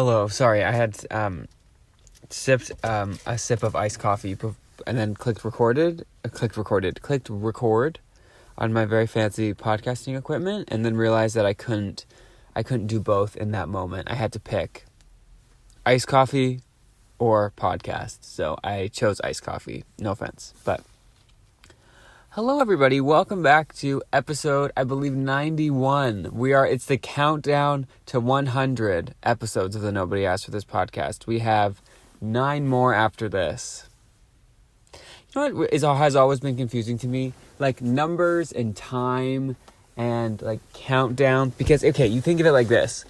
Hello, sorry, I had sipped a sip of iced coffee and then clicked record on my very fancy podcasting equipment, and then realized that I couldn't do both in that moment. I had to pick iced coffee or podcast, so I chose iced coffee. No offense, but hello everybody, welcome back to episode, I believe, 91. It's the countdown to 100 episodes of the Nobody Asked for This podcast. We have 9 more after this. You know what has always been confusing to me? Like numbers and time and like countdown. Because, okay, you think of it like this.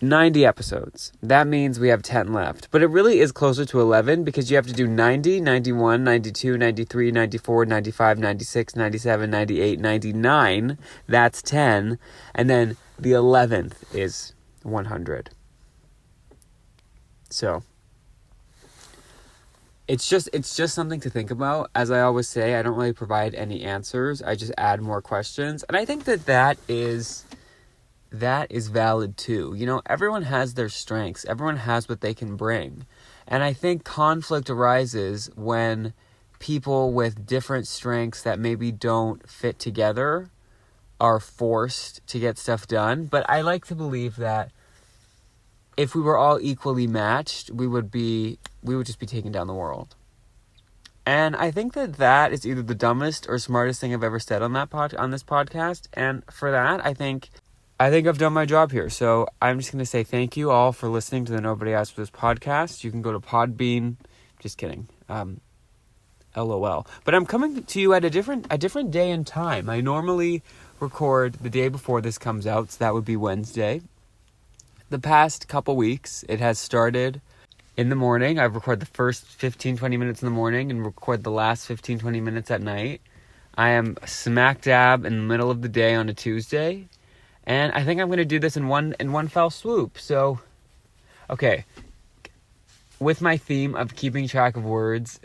90 episodes. That means we have 10 left. But it really is closer to 11 because you have to do 90, 91, 92, 93, 94, 95, 96, 97, 98, 99. That's 10. And then the 11th is 100. So it's just something to think about. As I always say, I don't really provide any answers. I just add more questions. And I think that is valid too. You know, everyone has their strengths. Everyone has what they can bring. And I think conflict arises when people with different strengths that maybe don't fit together are forced to get stuff done. But I like to believe that if we were all equally matched, we would just be taking down the world. And I think that is either the dumbest or smartest thing I've ever said on this podcast. And for that, I think I've done my job here. So I'm just going to say thank you all for listening to the Nobody Asked for This podcast. You can go to Podbean. Just kidding. LOL. But I'm coming to you at a different day and time. I normally record the day before this comes out, so that would be Wednesday. The past couple weeks, it has started in the morning. I've recorded the first 15-20 minutes in the morning and record the last 15-20 minutes at night. I am smack dab in the middle of the day on a Tuesday. And I think I'm going to do this in one fell swoop. So, okay. With my theme of keeping track of words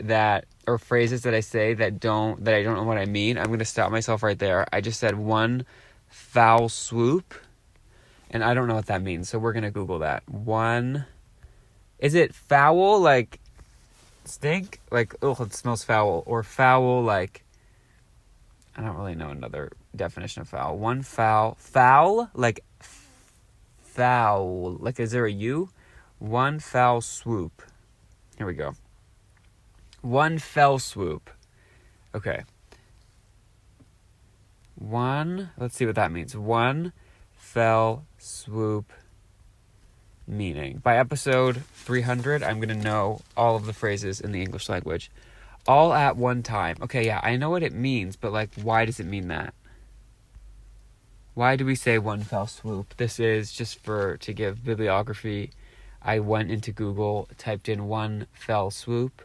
or phrases that I say that I don't know what I mean, I'm going to stop myself right there. I just said one foul swoop, and I don't know what that means. So we're going to Google that. Is it foul like stink? Like, it smells foul. Or foul like, I don't really know another definition of foul. One foul, like foul, like is there a U? One foul swoop. Here we go. One fell swoop. Okay. Let's see what that means. One fell swoop meaning. By episode 300, I'm going to know all of the phrases in the English language. All at one time. Okay, yeah, I know what it means, but like, why does it mean that? Why do we say one fell swoop? This is just to give bibliography. I went into Google, typed in one fell swoop,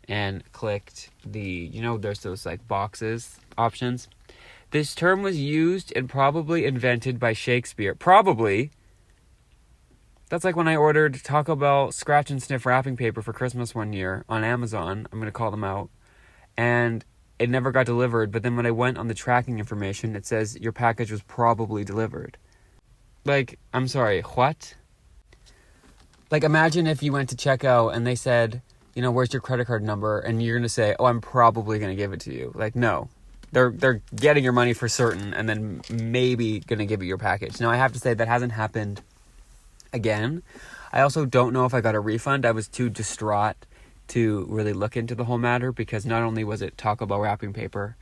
and clicked there's those like boxes options. This term was used and probably invented by Shakespeare. Probably. That's like when I ordered Taco Bell scratch and sniff wrapping paper for Christmas one year on Amazon. I'm going to call them out. And it never got delivered. But then when I went on the tracking information, it says your package was probably delivered. Like, I'm sorry, what? Like, imagine if you went to checkout and they said, where's your credit card number? And you're going to say, I'm probably going to give it to you. Like, no. They're getting your money for certain and then maybe going to give you your package. Now, I have to say that hasn't happened again. I also don't know if I got a refund. I was too distraught to really look into the whole matter because not only was it Taco Bell wrapping paper,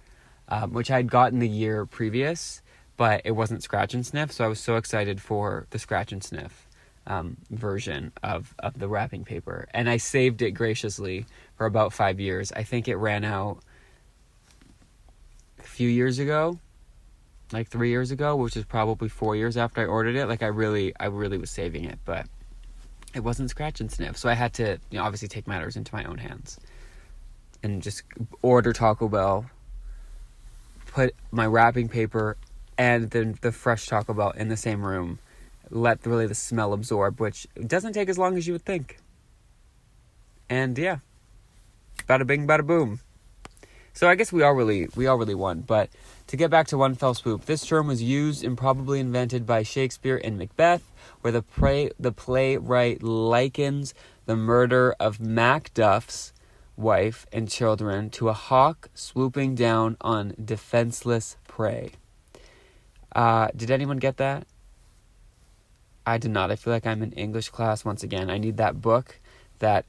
which I had gotten the year previous, but it wasn't scratch and sniff, so I was so excited for the scratch and sniff version of the wrapping paper. And I saved it graciously for about 5 years. I think it ran out a few years ago. Like 3 years ago, which is probably 4 years after I ordered it. Like I really was saving it, but it wasn't scratch and sniff. So I had to, obviously take matters into my own hands and just order Taco Bell, put my wrapping paper and then the fresh Taco Bell in the same room, let the smell absorb, which doesn't take as long as you would think. And yeah, bada bing, bada boom. So I guess we all really won. But to get back to One Fell Swoop, this term was used and probably invented by Shakespeare in Macbeth, where the playwright likens the murder of Macduff's wife and children to a hawk swooping down on defenseless prey. Did anyone get that? I did not. I feel like I'm in English class once again. I need that book that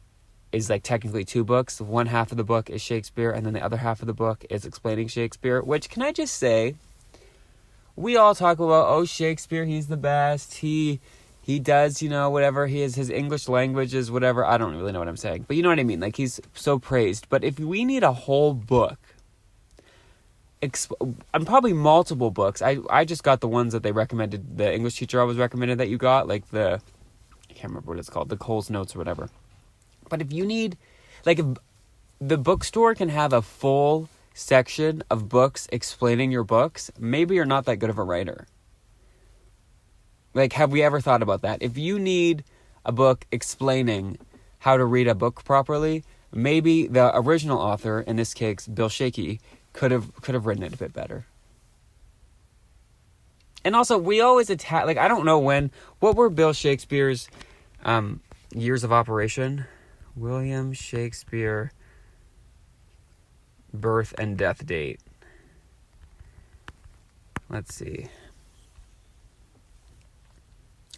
is like technically 2 books. One half of the book is Shakespeare, and then the other half of the book is explaining Shakespeare, which, can I just say, we all talk about, oh, Shakespeare, he's the best. He does, whatever. He is, his English language is whatever. I don't really know what I'm saying, but you know what I mean? Like, he's so praised. But if we need a whole book, and probably multiple books. I just got the ones that they recommended. The English teacher always recommended that you got, like I can't remember what it's called, the Cole's Notes or whatever. But if you need, like, if the bookstore can have a full section of books explaining your books, maybe you're not that good of a writer. Like, have we ever thought about that? If you need a book explaining how to read a book properly, maybe the original author, in this case, Bill Shakespeare, could have written it a bit better. And also, we always attack, like, I don't know what were Bill Shakespeare's years of operation? William Shakespeare birth and death date. Let's see.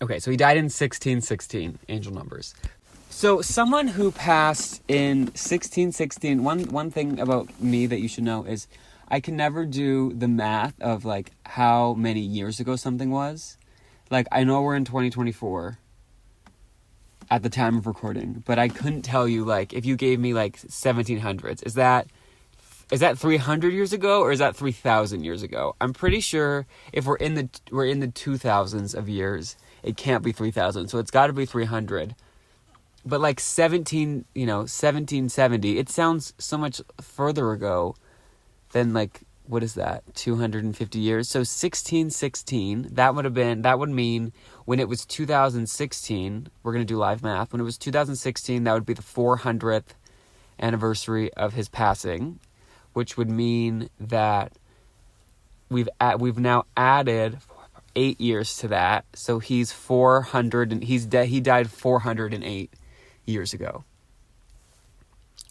Okay, so he died in 1616, angel numbers. So someone who passed in 1616, one thing about me that you should know is I can never do the math of, like, how many years ago something was. Like, I know we're in 2024 at the time of recording, but I couldn't tell you, like, if you gave me, like, 1700s, is that 300 years ago, or is that 3,000 years ago? I'm pretty sure if we're in the 2000s of years, it can't be 3,000, so it's got to be 300. But, like, 1770, it sounds so much further ago than, like, what is that, 250 years? So 1616, that would mean when it was 2016, we're going to do live math, when it was 2016, that would be the 400th anniversary of his passing, which would mean that we've now added 8 years to that, so he's 400, and he died 408 years ago.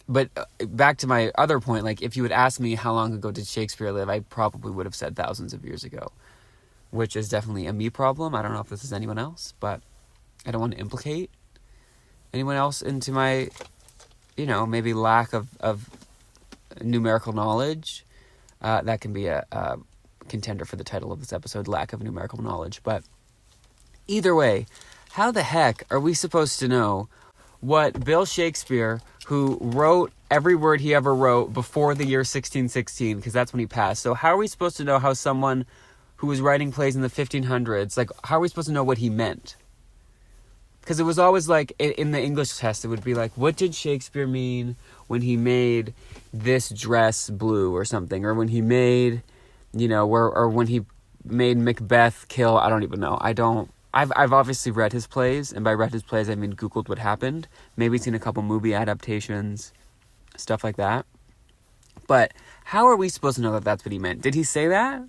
But back to my other point, like, if you would ask me how long ago did Shakespeare live, I probably would have said thousands of years ago, which is definitely a me problem. I don't know if this is anyone else, but I don't want to implicate anyone else into my, maybe lack of numerical knowledge. That can be a contender for the title of this episode, lack of numerical knowledge. But either way, how the heck are we supposed to know what Bill Shakespeare, who wrote every word he ever wrote before the year 1616, because that's when he passed. So how are we supposed to know how someone who was writing plays in the 1500s, like, how are we supposed to know what he meant? Because it was always like, in the English test, it would be like, what did Shakespeare mean when he made this dress blue or something? Or when he made, or when he made Macbeth kill, I don't even know. I've obviously read his plays, and by read his plays, I mean Googled what happened. Maybe seen a couple movie adaptations, stuff like that. But how are we supposed to know that that's what he meant? Did he say that?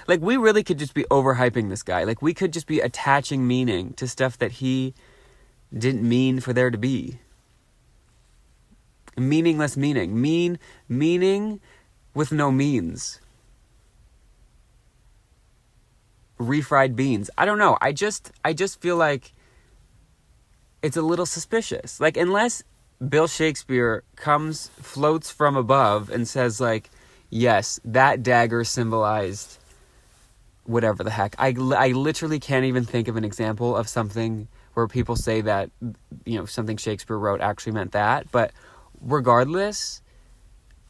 Like, we really could just be overhyping this guy. Like, we could just be attaching meaning to stuff that he didn't mean for there to be. Meaningless meaning. Meaning with no means. Refried beans. I don't know. I just feel like it's a little suspicious. Like, unless Bill Shakespeare floats from above and says, like, yes, that dagger symbolized whatever the heck. I literally can't even think of an example of something where people say that, something Shakespeare wrote actually meant that. But regardless,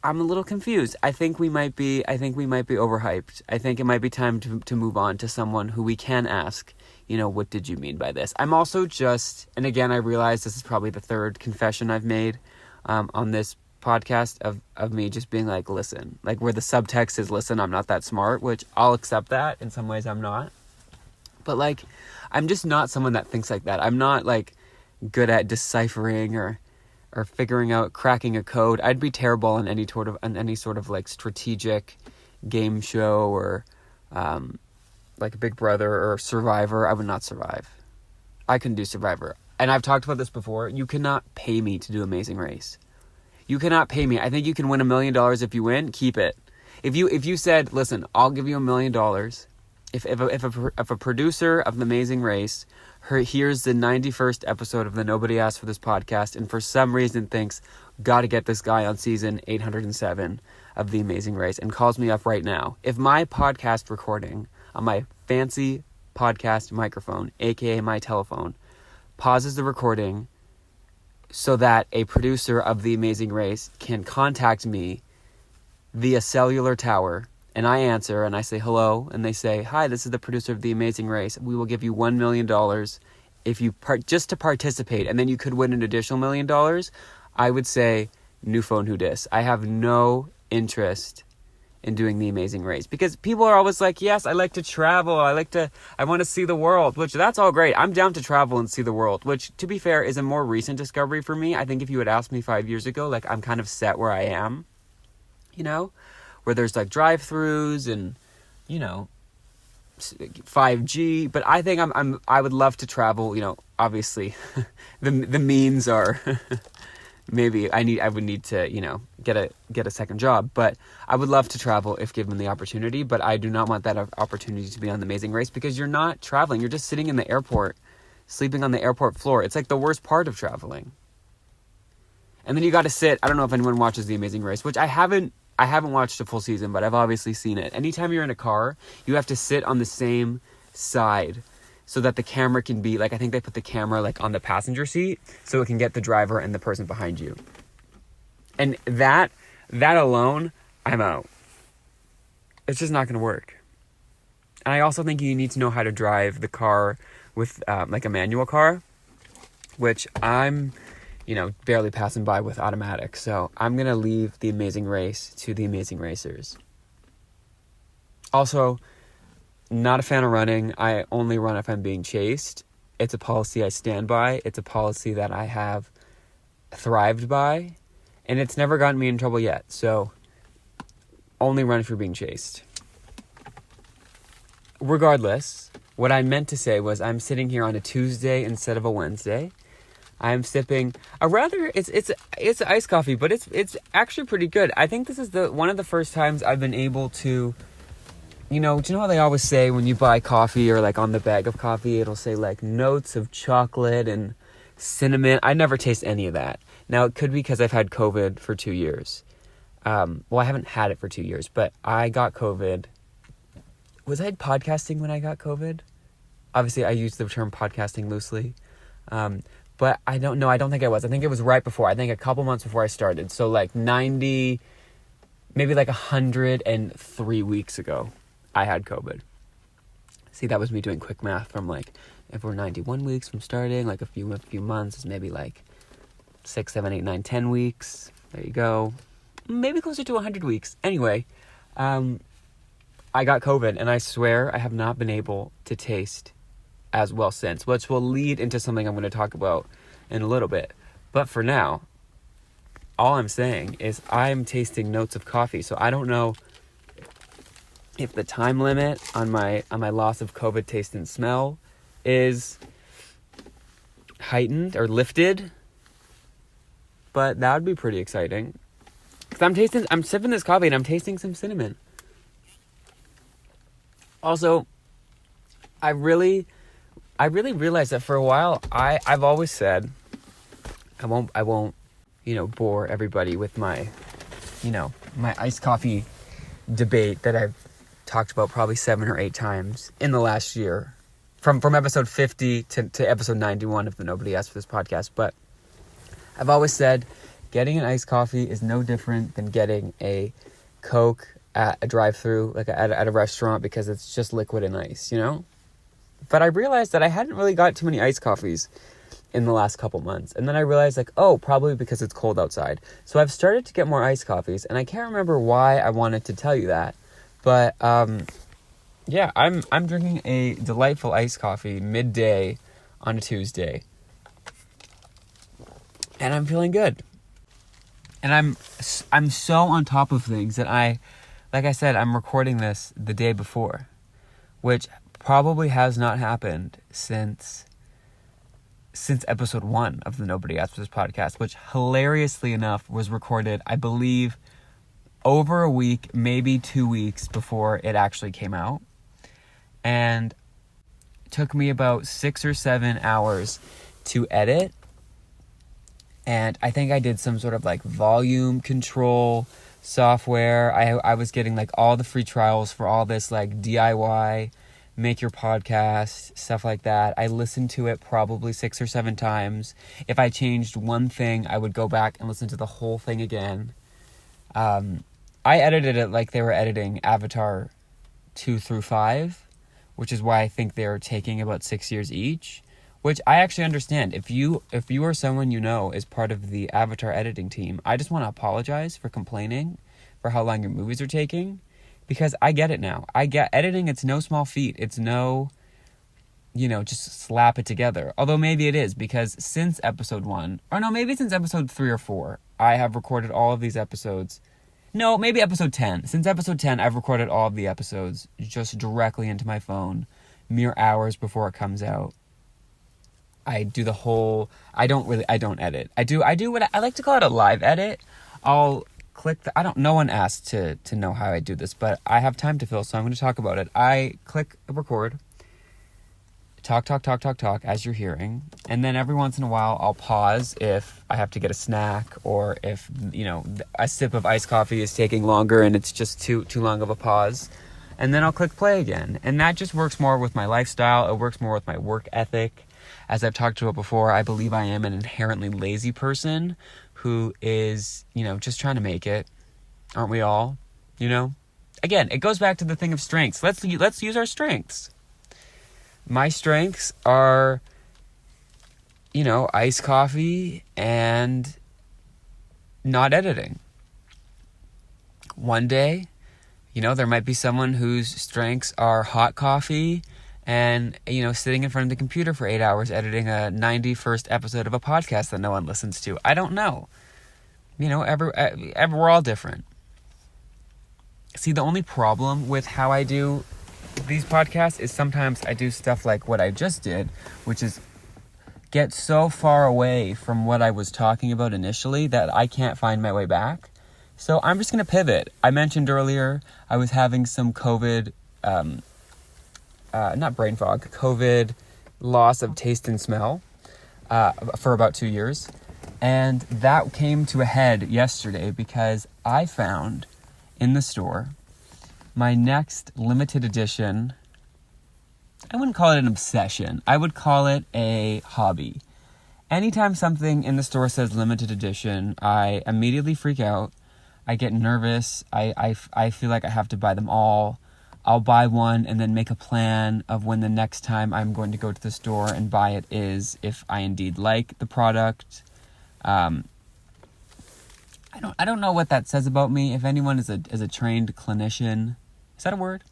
I'm a little confused. I think we might be overhyped. I think it might be time to move on to someone who we can ask, what did you mean by this? I'm also and again, I realize this is probably the third confession I've made on this podcast of me just being like, listen, like, where the subtext is, listen, I'm not that smart, which I'll accept that. In some ways I'm not. But, like, I'm just not someone that thinks like that. I'm not, like, good at deciphering or or figuring out, cracking a code. I'd be terrible on any sort of like strategic game show or like Big Brother or Survivor. I would not survive. I couldn't do Survivor. And I've talked about this before. You cannot pay me to do Amazing Race. You cannot pay me. I think you can win $1 million if you win. Keep it. If you said, listen, I'll give you $1 million. If a producer of The Amazing Race hears the 91st episode of the Nobody Asked for This podcast and for some reason thinks, got to get this guy on season 807 of The Amazing Race, and calls me up right now, if my podcast recording on my fancy podcast microphone, aka my telephone, pauses the recording so that a producer of The Amazing Race can contact me via cellular tower, and I answer and I say hello, and they say, hi, this is the producer of The Amazing Race. We will give you $1 million if you just to participate, and then you could win an additional $1 million. I would say, new phone, who dis? I have no interest in doing The Amazing Race, because people are always like, yes, I like to travel, I want to see the world, which that's all great. I'm down to travel and see the world, which, to be fair, is a more recent discovery for me. I think if you had asked me 5 years ago, like, I'm kind of set where I am, you know, where there's like drive-throughs and, you know, 5G, but I think I would love to travel, you know, obviously the means are maybe I would need to, you know, get a second job, but I would love to travel if given the opportunity. But I do not want that opportunity to be on The Amazing Race, because you're not traveling. You're just sitting in the airport, sleeping on the airport floor. It's like the worst part of traveling. And then you got to sit. I don't know if anyone watches The Amazing Race, which I haven't watched a full season, but I've obviously seen it. Anytime you're in a car, you have to sit on the same side so that the camera can be, like, I think they put the camera, like, on the passenger seat so it can get the driver and the person behind you. And that alone, I'm out. It's just not going to work. And I also think you need to know how to drive the car with, like, a manual car, which I'm, you know, barely passing by with automatic. So I'm going to leave The Amazing Race to The Amazing Racers. Also, not a fan of running. I only run if I'm being chased. It's a policy I stand by. It's a policy that I have thrived by. And it's never gotten me in trouble yet. So only run if you're being chased. Regardless, what I meant to say was I'm sitting here on a Tuesday instead of a Wednesday. I'm sipping a rather, it's iced coffee, but it's actually pretty good. I think this is one of the first times I've been able to, you know, do you know how they always say when you buy coffee, or like on the bag of coffee, it'll say like notes of chocolate and cinnamon? I never taste any of that. Now, it could be because I've had COVID for 2 years. Well, I haven't had it for 2 years, but I got COVID. Was I podcasting when I got COVID? Obviously, I use the term podcasting loosely. But I don't know. I don't think I was. I think it was right before. I think a couple months before I started. So like 90, maybe like 103 weeks ago, I had COVID. See, that was me doing quick math from like, if we're 91 weeks from starting, like a few months is maybe like 6, 7, 8, 9, 10 weeks. There you go. Maybe closer to 100 weeks. Anyway, I got COVID, and I swear I have not been able to taste as well since, which will lead into something I'm going to talk about in a little bit. But for now, all I'm saying is I'm tasting notes of coffee. So I don't know if the time limit on my loss of COVID taste and smell is heightened or lifted, but that would be pretty exciting. Because I'm sipping this coffee and I'm tasting some cinnamon. Also, I really realized that for a while, I've always said, I won't, you know, bore everybody with my, you know, my iced coffee debate that I've talked about probably 7 or 8 times in the last year, from episode 50 to episode 91 of the Nobody Asked for This podcast. But I've always said, getting an iced coffee is no different than getting a Coke at a drive-thru, like at a restaurant, because it's just liquid and ice, you know? But I realized that I hadn't really got too many iced coffees in the last couple months. And then I realized, like, oh, probably because it's cold outside. So I've started to get more iced coffees, and I can't remember why I wanted to tell you that. But, yeah, I'm drinking a delightful iced coffee midday on a Tuesday. and I'm feeling good. And I'm so on top of things that like I said, I'm recording this the day before, which probably has not happened since episode 1 of the Nobody Asked For This podcast, which hilariously enough was recorded, I believe, over a week, maybe 2 weeks before it actually came out. And it took me about 6 or 7 hours to edit. And I think I did some sort of like volume control software. I was getting like all the free trials for all this like DIY, make your podcast, stuff like that. I listened to it probably 6 or 7 times. If I changed one thing, I would go back and listen to the whole thing again. I edited it like they were editing Avatar 2 through 5, which is why I think they're taking about 6 years each. Which I actually understand. If you are someone you know is part of the Avatar editing team, I just want to apologize for complaining for how long your movies are taking, because I get it now. I get editing, it's no small feat. It's no, just slap it together. Although maybe it is, because since episode 1, or no, maybe since episode 3 or 4, I have recorded all of these episodes. No, maybe episode 10. Since episode 10, I've recorded all of the episodes just directly into my phone, mere hours before it comes out. I do the whole, I don't edit. I do what I like to call it a live edit. I'll click no one asked to know how I do this, but I have time to fill, so I'm going to talk about it. I click record, talk as you're hearing, and then every once in a while I'll pause if I have to get a snack, or if, a sip of iced coffee is taking longer and it's just too long of a pause. And then I'll click play again. And that just works more with my lifestyle. It works more with my work ethic. As I've talked about before, I believe I am an inherently lazy person who is, just trying to make it. Aren't we all? Again, it goes back to the thing of strengths. Let's use our strengths. My strengths are, iced coffee and not editing. One day, there might be someone whose strengths are hot coffee and, sitting in front of the computer for 8 hours editing a 91st episode of a podcast that no one listens to. I don't know. We're all different. See, the only problem with how I do these podcasts is sometimes I do stuff like what I just did, which is get so far away from what I was talking about initially that I can't find my way back. So I'm just going to pivot. I mentioned earlier I was having some COVID, not brain fog, COVID loss of taste and smell for about 2 years. And that came to a head yesterday because I found in the store my next limited edition. I wouldn't call it an obsession. I would call it a hobby. Anytime something in the store says limited edition, I immediately freak out. I get nervous. I feel like I have to buy them all. I'll buy one and then make a plan of when the next time I'm going to go to the store and buy it is, if I indeed like the product. I don't know what that says about me. If anyone is a trained clinician, is that a word?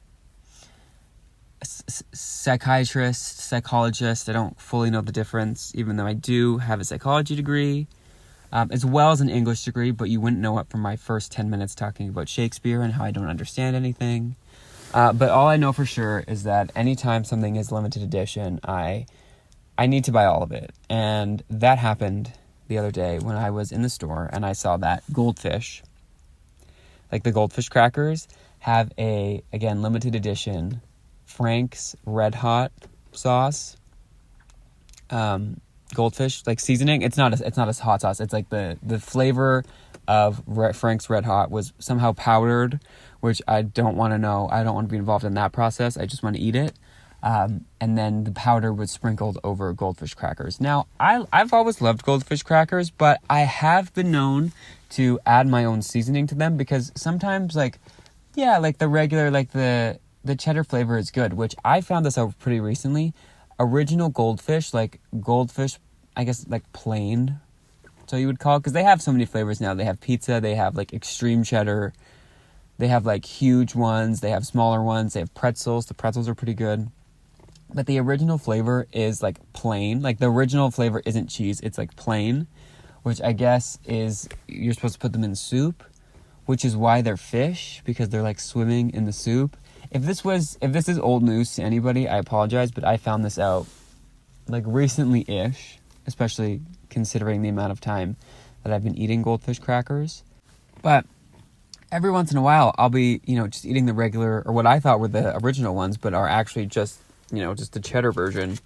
Psychiatrist, psychologist, I don't fully know the difference, even though I do have a psychology degree, as well as an English degree, but you wouldn't know it from my first 10 minutes talking about Shakespeare and how I don't understand anything. But all I know for sure is that anytime something is limited edition, I need to buy all of it. And that happened the other day when I was in the store and I saw that Goldfish, like the Goldfish crackers, have a, again, limited edition Frank's Red Hot sauce. Goldfish, like seasoning. It's not a hot sauce. It's like the flavor of Frank's Red Hot was somehow powdered, which I don't want to know. I don't want to be involved in that process. I just want to eat it. And then the powder was sprinkled over Goldfish crackers. Now, I've always loved Goldfish crackers, but I have been known to add my own seasoning to them because sometimes, like the regular, like the cheddar flavor is good, which I found this out pretty recently. Original Goldfish, like Goldfish, I guess, like plain, so you would call it, because they have so many flavors now. They have pizza, they have like extreme cheddar, they have like huge ones, they have smaller ones, they have pretzels. The pretzels are pretty good. But the original flavor is like plain. Like the original flavor isn't cheese, it's like plain, which I guess is you're supposed to put them in soup, which is why they're fish, because they're like swimming in the soup. If this is old news to anybody, I apologize, but I found this out like recently-ish, especially considering the amount of time that I've been eating goldfish crackers. But every once in a while, I'll be, just eating the regular, or what I thought were the original ones, but are actually just the cheddar version.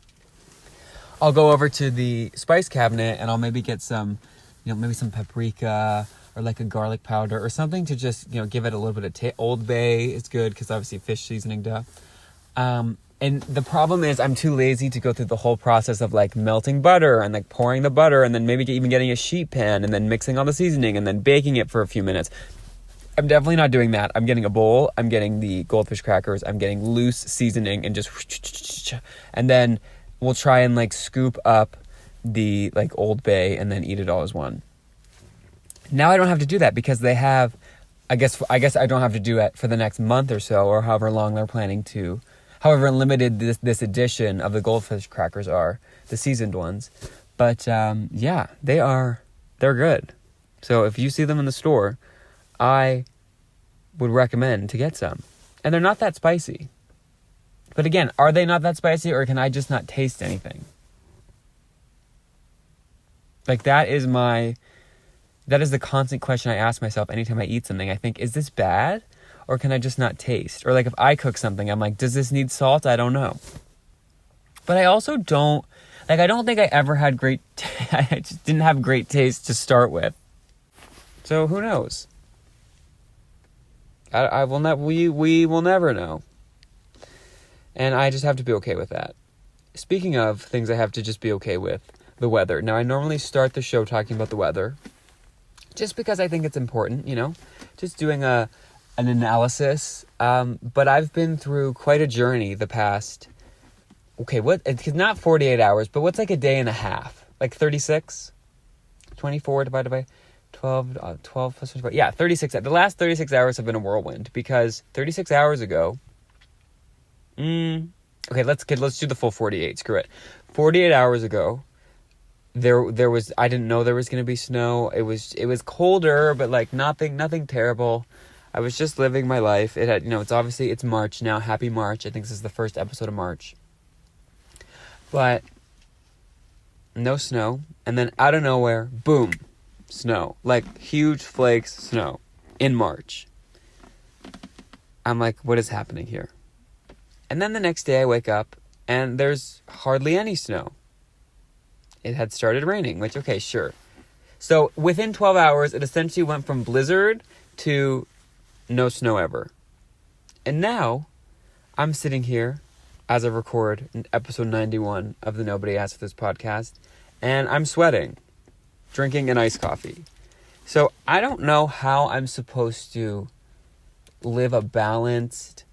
I'll go over to the spice cabinet and I'll maybe get some, maybe some paprika or like a garlic powder or something to just, give it a little bit of taste. Old Bay is good because obviously fish seasoning, duh. And the problem is I'm too lazy to go through the whole process of like melting butter and like pouring the butter and then maybe even getting a sheet pan and then mixing all the seasoning and then baking it for a few minutes. I'm definitely not doing that. I'm getting a bowl. I'm getting the goldfish crackers. I'm getting loose seasoning and just, and then we'll try and like scoop up the like Old Bay and then eat it all as one. Now I don't have to do that because they have, I guess I don't have to do it for the next month or so or however long they're planning to. However limited this edition of the goldfish crackers are, the seasoned ones. But yeah, they're good. So if you see them in the store, I would recommend to get some. And they're not that spicy. But again, are they not that spicy or can I just not taste anything? Like that is the constant question I ask myself anytime I eat something. I think, is this bad? Or can I just not taste? Or like if I cook something, I'm like, does this need salt? I don't know. But I also don't think I ever had I just didn't have great taste to start with. So who knows? We will never know. And I just have to be okay with that. Speaking of things I have to just be okay with, the weather. Now I normally start the show talking about the weather. Just because I think it's important, just doing an analysis. But I've been through quite a journey the past, it's not 48 hours, but what's like a day and a half? Like 36? 24 divided by 12 plus 24. Yeah, 36. The last 36 hours have been a whirlwind because 36 hours ago, okay, let's do the full 48. Screw it. 48 hours ago, there was, I didn't know there was going to be snow. It was colder, but like nothing terrible. I was just living my life. It had, it's March now. Happy March. I think this is the first episode of March. But no snow. And then out of nowhere, boom, snow. Like huge flakes, snow in March. I'm like, what is happening here? And then the next day I wake up and there's hardly any snow. It had started raining, which, okay, sure. So within 12 hours, it essentially went from blizzard to no snow ever. And now I'm sitting here as I record in episode 91 of the Nobody Asked For This podcast, and I'm sweating, drinking an iced coffee. So I don't know how I'm supposed to live a balanced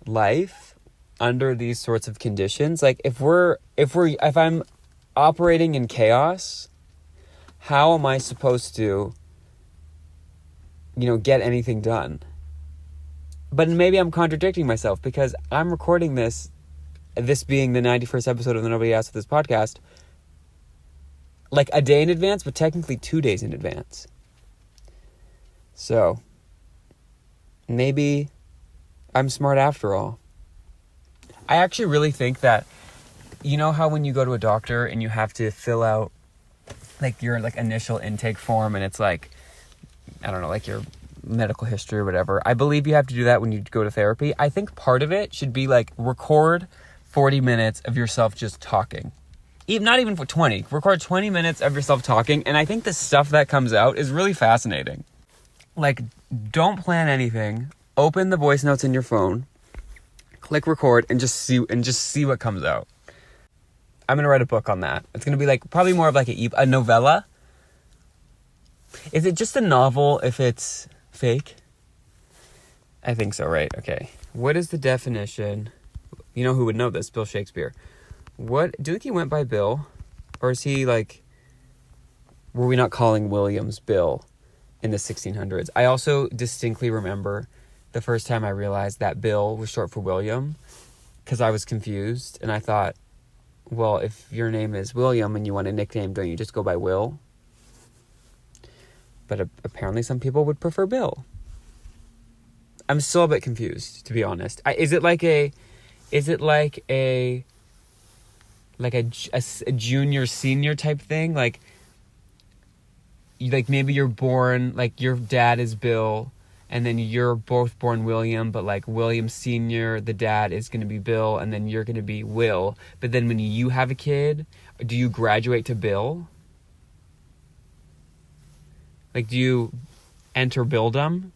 life under these sorts of conditions. Like if I'm operating in chaos, how am I supposed to, get anything done? But maybe I'm contradicting myself because I'm recording this being the 91st episode of the Nobody Asked For This podcast, like a day in advance, but technically 2 days in advance. So maybe I'm smart after all. I actually really think that, how when you go to a doctor and you have to fill out like your like initial intake form and it's like, I don't know, like your medical history or whatever. I believe you have to do that when you go to therapy. I think part of it should be like record 40 minutes of yourself just talking. Not even for 20. Record 20 minutes of yourself talking. And I think the stuff that comes out is really fascinating. Like, don't plan anything. Open the voice notes in your phone. Click record and just see what comes out. I'm going to write a book on that. It's going to be like probably more of like a novella. Is it just a novel if it's fake? I think so, right? Okay. What is the definition? You know who would know this? Bill Shakespeare. Do you think he went by Bill? Or is he like... Were we not calling Williams Bill in the 1600s? I also distinctly remember the first time I realized that Bill was short for William. Because I was confused. And I thought, well, if your name is William and you want a nickname, don't you just go by Will? But apparently some people would prefer Bill. I'm still a bit confused, to be honest. Is it like a junior senior type thing? Like maybe you're born, like your dad is Bill, and then you're both born William, but like William Senior, the dad is going to be Bill, and then you're going to be Will. But then when you have a kid, do you graduate to Bill? Like, do you enter Billdom?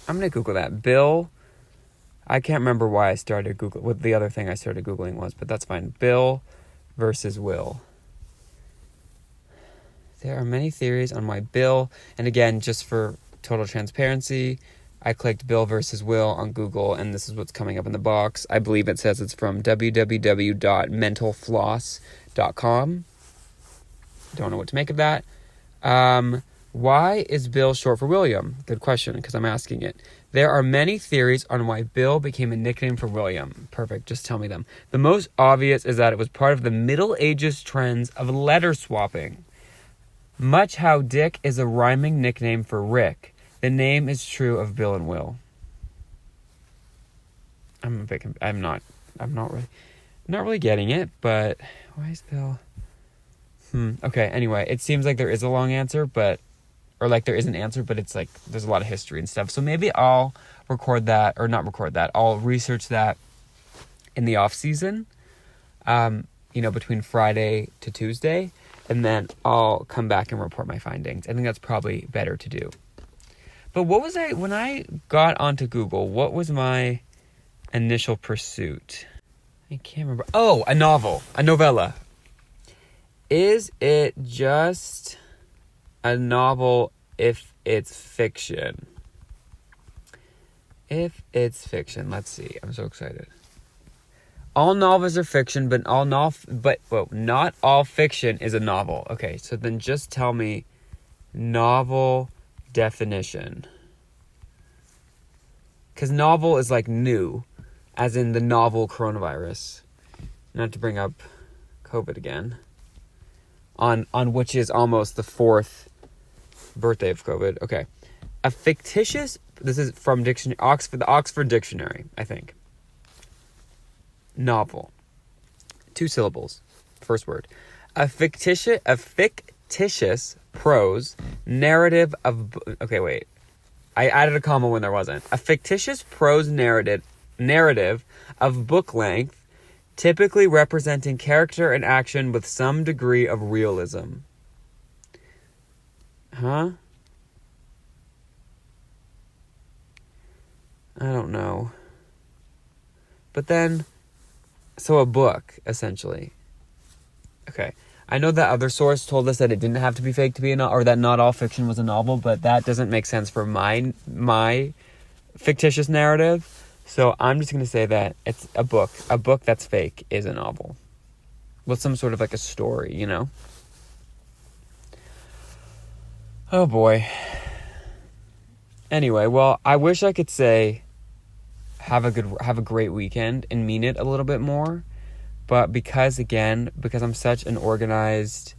I'm going to Google that. Bill, I can't remember why I started Google, what the other thing I started Googling was, but that's fine. Bill versus Will. There are many theories on why Bill, and again, just for total transparency, I clicked Bill versus Will on Google, and this is what's coming up in the box. I believe it says it's from www.mentalfloss.com. Don't know what to make of that. Why is Bill short for William? Good question, because I'm asking it. There are many theories on why Bill became a nickname for William. Perfect, just tell me them. The most obvious is that it was part of the Middle Ages trends of letter swapping. Much how Dick is a rhyming nickname for Rick, the name is true of Bill and Will. I'm not really getting it, but why is Bill? Okay, anyway, it seems like there is a long answer, or like there is an answer, but it's like there's a lot of history and stuff. So maybe I'll I'll research that in the off season, between Friday to Tuesday, and then I'll come back and report my findings. I think that's probably better to do. But when I got onto Google, what was my initial pursuit? I can't remember. Oh, a novella. Is it just a novel if it's fiction? If it's fiction, let's see. I'm so excited. All novels are fiction, but not all fiction is a novel. Okay, so then just tell me novel definition. Because novel is like new, as in the novel coronavirus. Not to bring up COVID again. On which is almost the 4th birthday of COVID. Okay. A fictitious, this is from the Oxford Dictionary, I think. Novel. 2 syllables. First word. A fictitious prose narrative of... Okay, wait. I added a comma when there wasn't. A fictitious prose narrative of book length, typically representing character and action with some degree of realism. Huh? I don't know. But then, so a book, essentially. Okay. I know that other source told us that it didn't have to be fake to be a novel, or that not all fiction was a novel, but that doesn't make sense for my fictitious narrative. So I'm just going to say that it's a book. A book that's fake is a novel. With some sort of like a story, you know? Oh boy. Anyway, well, I wish I could say have a great weekend and mean it a little bit more. But because I'm such an organized,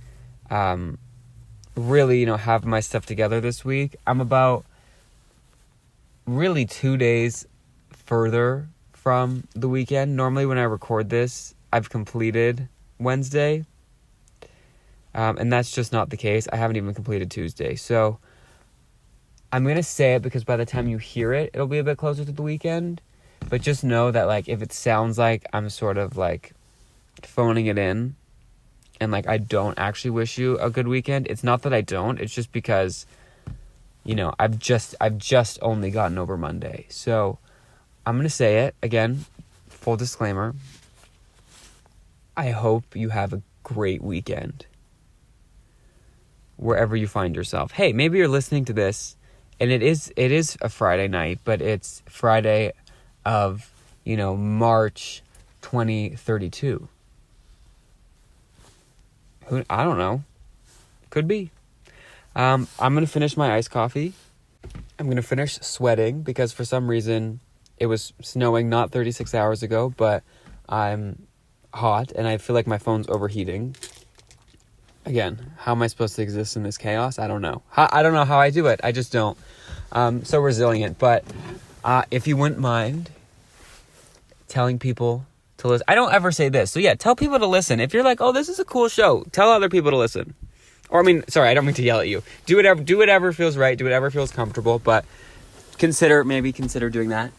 really, have my stuff together this week, I'm about really 2 days further from the weekend. Normally when I record this, I've completed Wednesday. And that's just not the case. I haven't even completed Tuesday. So I'm going to say it because by the time you hear it, it'll be a bit closer to the weekend. But just know that, like, if it sounds like I'm sort of, like, phoning it in and, like, I don't actually wish you a good weekend, it's not that I don't. It's just because, I've just only gotten over Monday. So I'm going to say it again, full disclaimer. I hope you have a great weekend wherever you find yourself. Hey, maybe you're listening to this and it is a Friday night, but it's Friday of, March 2032. I don't know. Could be. I'm going to finish my iced coffee. I'm going to finish sweating because for some reason it was snowing not 36 hours ago, but I'm hot and I feel like my phone's overheating. Again, how am I supposed to exist in this chaos? I don't know. I don't know how I do it. I just don't. So resilient. But if you wouldn't mind telling people to listen. I don't ever say this. So yeah, tell people to listen. If you're like, oh, this is a cool show, tell other people to listen. Or I mean, sorry, I don't mean to yell at you. Do whatever feels right. Do whatever feels comfortable. But consider doing that.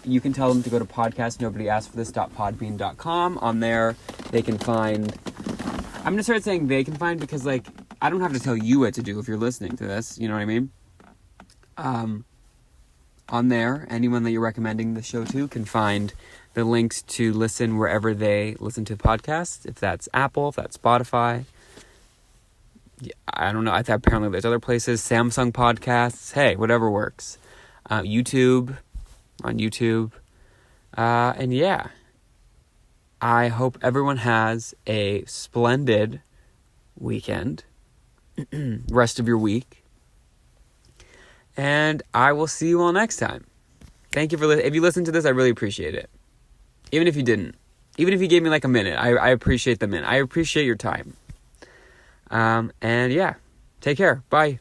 You can tell them to go to podcastnobodyaskforthis.podbean.com. On there, they can find... I'm going to start saying they can find because, like, I don't have to tell you what to do if you're listening to this. You know what I mean? On there, anyone that you're recommending the show to can find the links to listen wherever they listen to podcasts. If that's Apple, if that's Spotify. Yeah, I don't know. I thought apparently there's other places. Samsung podcasts. Hey, whatever works. YouTube. On YouTube. And yeah. I hope everyone has a splendid weekend. Rest of your week. And I will see you all next time. Thank you for listening. If you listened to this, I really appreciate it. Even if you didn't. Even if you gave me like a minute. I appreciate the minute. I appreciate your time. And yeah. Take care. Bye.